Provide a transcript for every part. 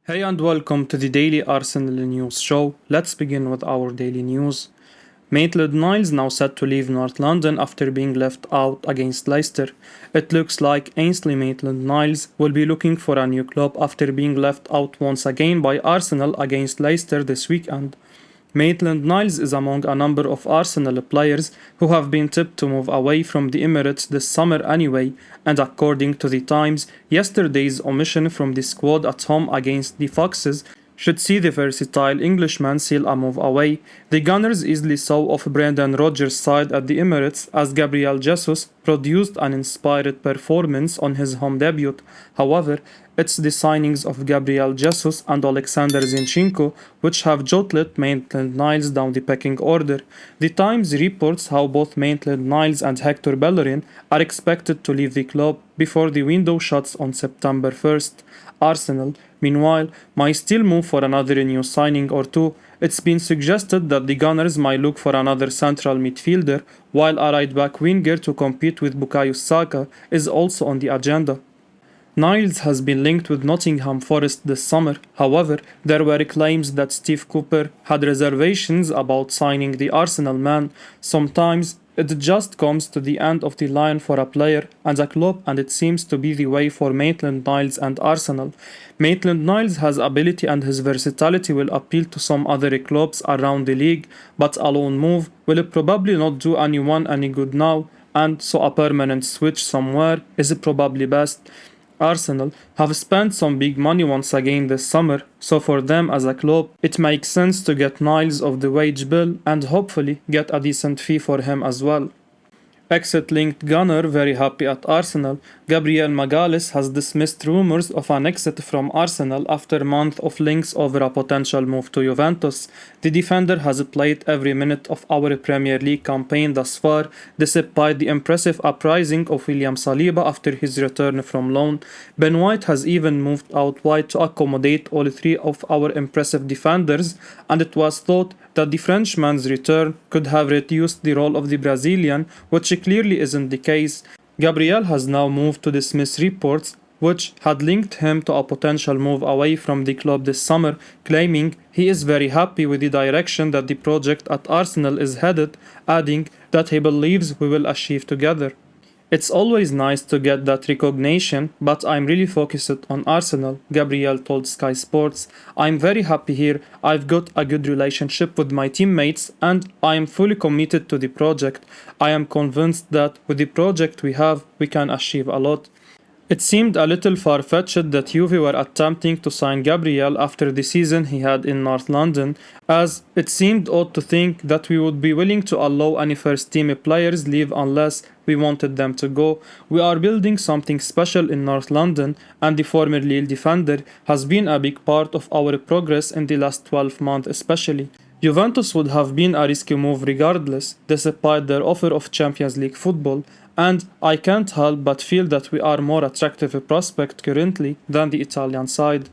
Hey and welcome to the Daily Arsenal News Show. Let's begin with our daily news. Maitland Niles now set to leave North London after being left out against Leicester. It looks like Ainsley Maitland-Niles will be looking for a new club after being left out once again by Arsenal against Leicester this weekend. Maitland-Niles is among a number of Arsenal players who have been tipped to move away from the Emirates this summer anyway, and according to the Times, yesterday's omission from the squad at home against the Foxes should see the versatile Englishman seal a move away. The Gunners easily saw off Brendan Rodgers' side at the Emirates as Gabriel Jesus produced an inspired performance on his home debut. However, it's the signings of Gabriel Jesus and Oleksander Zinchenko which have jolted Maitland-Niles down the pecking order. The Times reports how both Maitland-Niles and Hector Bellerin are expected to leave the club before the window shuts on September 1st. Arsenal, meanwhile, might still move for another new signing or two. It's been suggested that the Gunners might look for another central midfielder, while a right-back winger to compete with Bukayo Saka is also on the agenda. Niles has been linked with Nottingham Forest this summer. However, there were claims that Steve Cooper had reservations about signing the Arsenal man. Sometimes it just comes to the end of the line for a player and a club, and it seems to be the way for Maitland-Niles and Arsenal. Maitland-Niles has ability and his versatility will appeal to some other clubs around the league, but a loan move will probably not do anyone any good now, and so a permanent switch somewhere is probably best. Arsenal have spent some big money once again this summer, so for them as a club, it makes sense to get Niles off the wage bill and hopefully get a decent fee for him as well. Exit-linked Gunner very happy at Arsenal. Gabriel Magalhaes has dismissed rumours of an exit from Arsenal after months of links over a potential move to Juventus. The defender has played every minute of our Premier League campaign thus far, despite the impressive uprising of William Saliba after his return from loan. Ben White has even moved out wide to accommodate all three of our impressive defenders, and it was thought that the Frenchman's return could have reduced the role of the Brazilian, which clearly isn't the case. Gabriel has now moved to dismiss reports which had linked him to a potential move away from the club this summer, claiming he is very happy with the direction that the project at Arsenal is headed, adding that he believes we will achieve together. It's always nice to get that recognition, but I'm really focused on Arsenal, Gabriel told Sky Sports. I'm very happy here, I've got a good relationship with my teammates and I am fully committed to the project. I am convinced that with the project we have, we can achieve a lot. It seemed a little far-fetched that Juve were attempting to sign Gabriel after the season he had in North London, as it seemed odd to think that we would be willing to allow any first-team players leave unless we wanted them to go. We are building something special in North London, and the former Lille defender has been a big part of our progress in the last 12 months especially. Juventus would have been a risky move regardless, despite their offer of Champions League football, and I can't help but feel that we are more attractive prospect currently than the Italian side.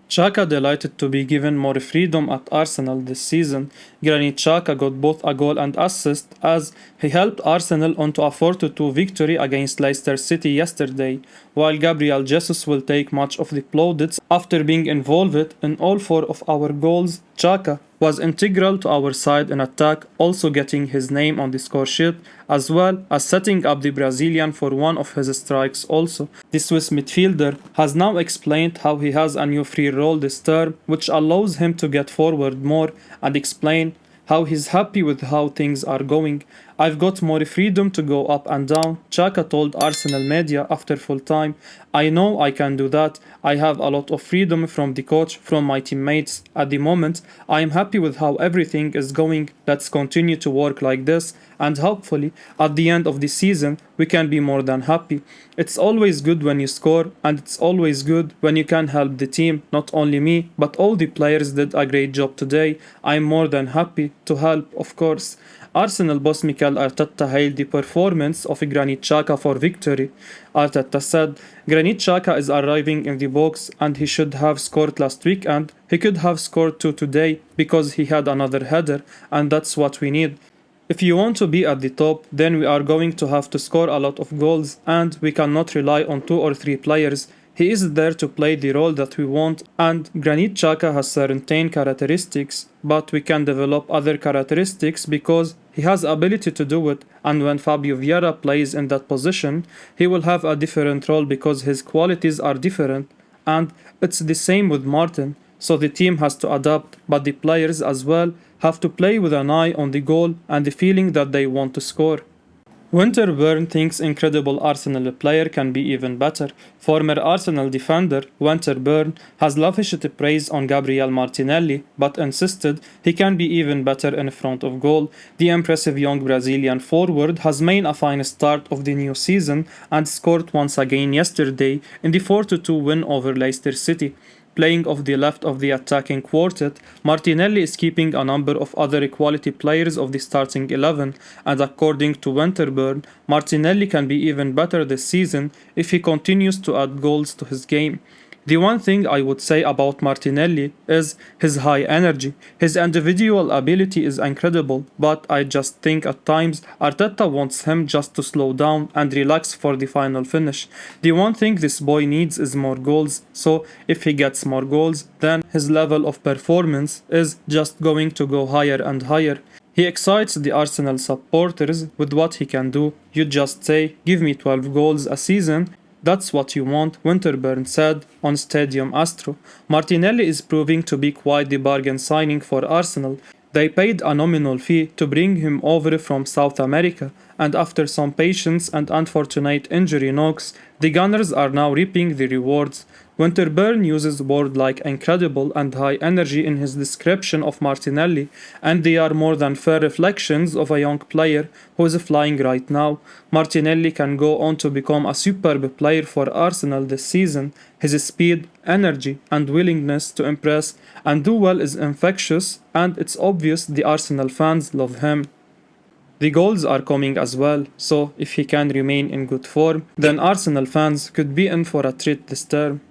Xhaka delighted to be given more freedom at Arsenal this season. Granit Xhaka got both a goal and assist as he helped Arsenal onto a 4-2 victory against Leicester City yesterday, while Gabriel Jesus will take much of the plaudits after being involved in all four of our goals. Xhaka was integral to our side in attack, also getting his name on the score sheet, as well as setting up the Brazilian for one of his strikes also. The Swiss midfielder has now explained how he has a new free role this term, which allows him to get forward more, and explain how he's happy with how things are going. I've got more freedom to go up and down, Xhaka told Arsenal media after full time. I know I can do that. I have a lot of freedom from the coach, from my teammates. At the moment, I am happy with how everything is going. Let's continue to work like this, and hopefully, at the end of the season, we can be more than happy. It's always good when you score, and it's always good when you can help the team. Not only me, but all the players did a great job today. I'm more than happy to help, of course. Arsenal boss Mikel Arteta hailed the performance of Granit Xhaka for victory. Arteta said, Granit Xhaka is arriving in the box and he should have scored last week and he could have scored two today because he had another header, and that's what we need. If you want to be at the top, then we are going to have to score a lot of goals and we cannot rely on 2 or 3 players. He is there to play the role that we want, and Granit Xhaka has certain characteristics, but we can develop other characteristics because he has ability to do it, and when Fabio Vieira plays in that position, he will have a different role because his qualities are different, and it's the same with Martin. So the team has to adapt, but the players as well have to play with an eye on the goal and the feeling that they want to score. Winterburn thinks incredible Arsenal player can be even better. Former Arsenal defender Winterburn has lavished praise on Gabriel Martinelli, but insisted he can be even better in front of goal. The impressive young Brazilian forward has made a fine start of the new season and scored once again yesterday in the 4-2 win over Leicester City. Playing off the left of the attacking quartet, Martinelli is keeping a number of other quality players of the starting 11, and according to Winterburn, Martinelli can be even better this season if he continues to add goals to his game. The one thing I would say about Martinelli is his high energy. His individual ability is incredible, but I just think at times Arteta wants him just to slow down and relax for the final finish. The one thing this boy needs is more goals, so if he gets more goals, then his level of performance is just going to go higher and higher. He excites the Arsenal supporters with what he can do. You just say, give me 12 goals a season. That's what you want, Winterburn said on Stadium Astro. Martinelli is proving to be quite the bargain signing for Arsenal. They paid a nominal fee to bring him over from South America, and after some patience and unfortunate injury knocks, the Gunners are now reaping the rewards. Winterburn uses words like incredible and high energy in his description of Martinelli, and they are more than fair reflections of a young player who is flying right now. Martinelli can go on to become a superb player for Arsenal this season. His speed, energy, and willingness to impress and do well is infectious, and it's obvious the Arsenal fans love him. The goals are coming as well, so if he can remain in good form, then Arsenal fans could be in for a treat this term.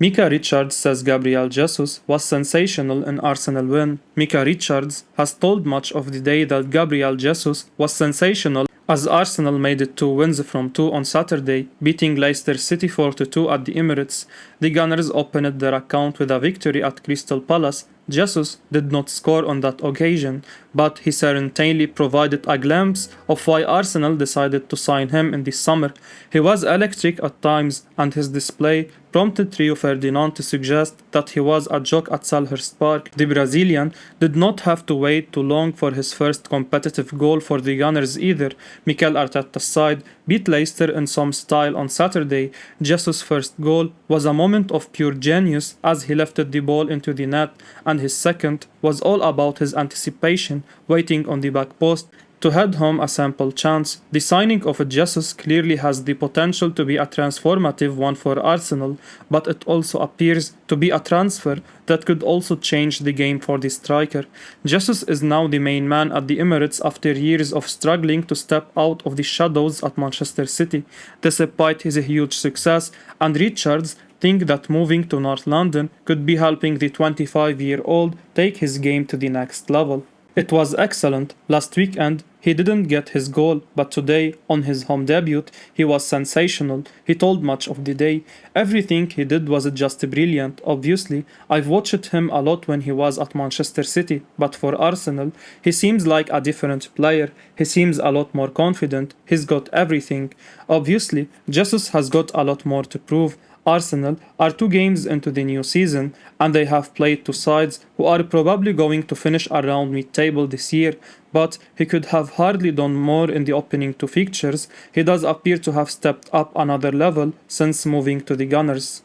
Micah Richards says Gabriel Jesus was sensational in Arsenal win. Micah Richards has told much of the day that Gabriel Jesus was sensational as Arsenal made it 2 wins from 2 on Saturday, beating Leicester City 4-2 at the Emirates. The Gunners opened their account with a victory at Crystal Palace. Jesus did not score on that occasion, but he certainly provided a glimpse of why Arsenal decided to sign him in the summer. He was electric at times, and his display prompted Rio Ferdinand to suggest that he was a joke at Selhurst Park. The Brazilian did not have to wait too long for his first competitive goal for the Gunners either. Mikel Arteta's side beat Leicester in some style on Saturday. Jesus' first goal was a moment of pure genius as he lifted the ball into the net, and his second was all about his anticipation, waiting on the back post to head home a simple chance. The signing of Jesus clearly has the potential to be a transformative one for Arsenal, but it also appears to be a transfer that could also change the game for the striker. Jesus is now the main man at the Emirates after years of struggling to step out of the shadows at Manchester City. Despite his huge success, and Richards think that moving to North London could be helping the 25-year-old take his game to the next level. It was excellent. Last weekend, he didn't get his goal, but today, on his home debut, he was sensational. He told much of the day. Everything he did was just brilliant. Obviously, I've watched him a lot when he was at Manchester City, but for Arsenal, he seems like a different player. He seems a lot more confident. He's got everything. Obviously, Jesus has got a lot more to prove. Arsenal are 2 games into the new season, and they have played 2 sides who are probably going to finish around mid-table this year, but he could have hardly done more in the opening 2 fixtures. He does appear to have stepped up another level since moving to the Gunners.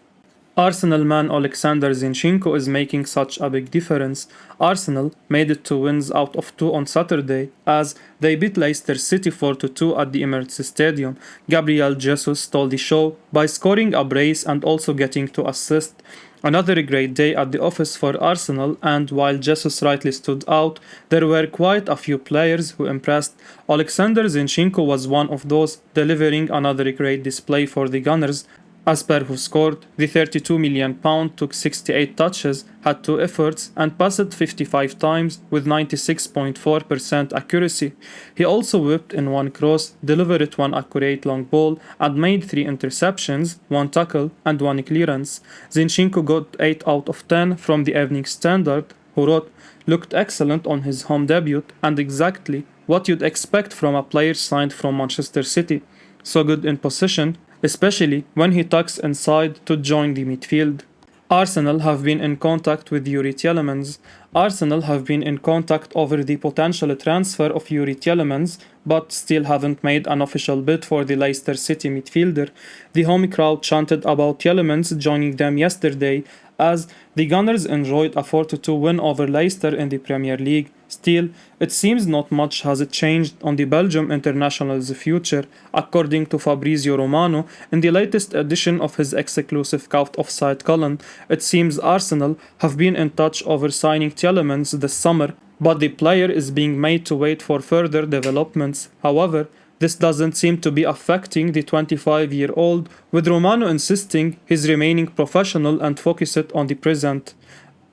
Arsenal man Oleksander Zinchenko is making such a big difference. Arsenal made it 2 wins out of 2 on Saturday as they beat Leicester City 4-2 at the Emirates Stadium. Gabriel Jesus stole the show by scoring a brace and also getting 2 assists. Another great day at the office for Arsenal, and while Jesus rightly stood out, there were quite a few players who impressed. Oleksander Zinchenko was one of those, delivering another great display for the Gunners. As per who scored, the £32 million took 68 touches, had 2 efforts, and passed 55 times with 96.4% accuracy. He also whipped in 1 cross, delivered 1 accurate long ball, and made 3 interceptions, 1 tackle, and 1 clearance. Zinchenko got 8 out of 10 from the Evening Standard, who wrote, "Looked excellent on his home debut and exactly what you'd expect from a player signed from Manchester City. So good in possession, especially when he tucks inside to join the midfield." Arsenal have been in contact with Youri Tielemans. Arsenal have been in contact over the potential transfer of Youri Tielemans, but still haven't made an official bid for the Leicester City midfielder. The home crowd chanted about Tielemans joining them yesterday as the Gunners enjoyed a 4-2 win over Leicester in the Premier League. Still, it seems not much has changed on the Belgium international's future, according to Fabrizio Romano in the latest edition of his exclusive Count Offside column. It seems Arsenal have been in touch over signing Tielemans this summer, but the player is being made to wait for further developments. However, this doesn't seem to be affecting the 25-year-old, with Romano insisting he's remaining professional and focused on the present.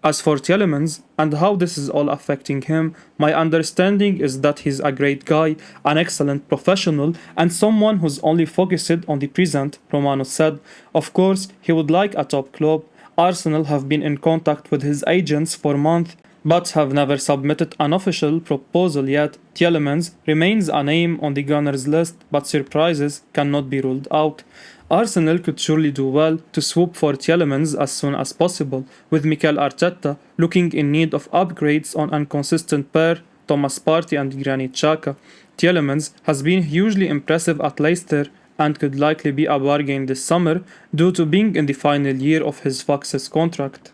As for Tielemans and how this is all affecting him, my understanding is that he's a great guy, an excellent professional, and someone who's only focused on the present, Romano said. Of course, he would like a top club. Arsenal have been in contact with his agents for months, but have never submitted an official proposal yet. Tielemans remains a name on the Gunners list, but surprises cannot be ruled out. Arsenal could surely do well to swoop for Tielemans as soon as possible, with Mikel Arteta looking in need of upgrades on inconsistent pair Thomas Partey and Granit Xhaka. Tielemans has been hugely impressive at Leicester and could likely be a bargain this summer due to being in the final year of his Fox's contract.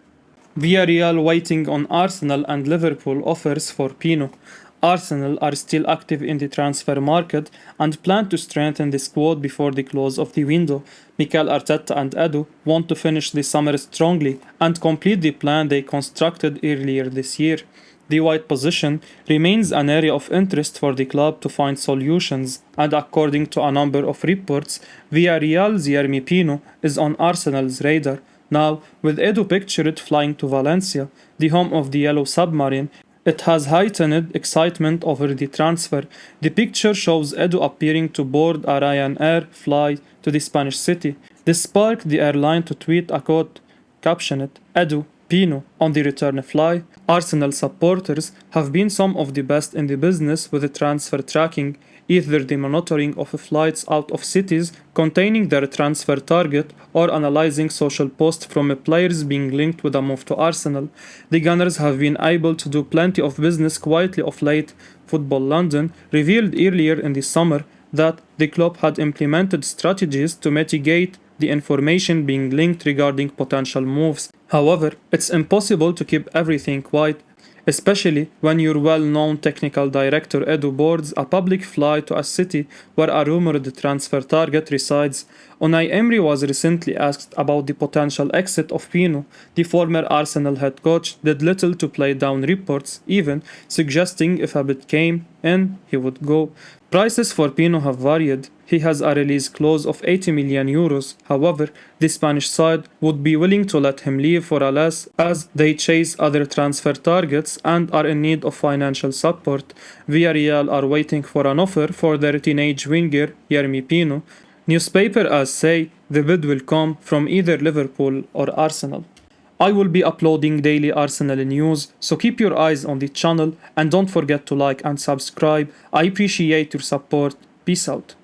Villarreal waiting on Arsenal and Liverpool offers for Pino. Arsenal are still active in the transfer market and plan to strengthen the squad before the close of the window. Mikel Arteta and Edu want to finish the summer strongly and complete the plan they constructed earlier this year. The wide position remains an area of interest for the club to find solutions, and according to a number of reports, Villarreal's Yermi Pino is on Arsenal's radar. Now, with Edu pictured flying to Valencia, the home of the Yellow Submarine, it has heightened excitement over the transfer. The picture shows Edu appearing to board a Ryanair flight to the Spanish city. This sparked the airline to tweet a quote captioned, "Edu, Pino on the return flight." Arsenal supporters have been some of the best in the business with the transfer tracking, either the monitoring of flights out of cities containing their transfer target or analyzing social posts from players being linked with a move to Arsenal. The Gunners have been able to do plenty of business quietly of late. Football London revealed earlier in the summer that the club had implemented strategies to mitigate the information being linked regarding potential moves. However, it's impossible to keep everything quiet, especially when your well-known technical director Edu boards a public flight to a city where a rumored transfer target resides. Unai Emery was recently asked about the potential exit of Pino. The former Arsenal head coach did little to play down reports, even suggesting if a bid came in, he would go. Prices for Pino have varied. He has a release clause of €80 million. However, the Spanish side would be willing to let him leave for a less as they chase other transfer targets and are in need of financial support. Villarreal are waiting for an offer for their teenage winger Yermi Pino. Newspapers say the bid will come from either Liverpool or Arsenal. I will be uploading daily Arsenal news, so keep your eyes on the channel and don't forget to like and subscribe. I appreciate your support. Peace out.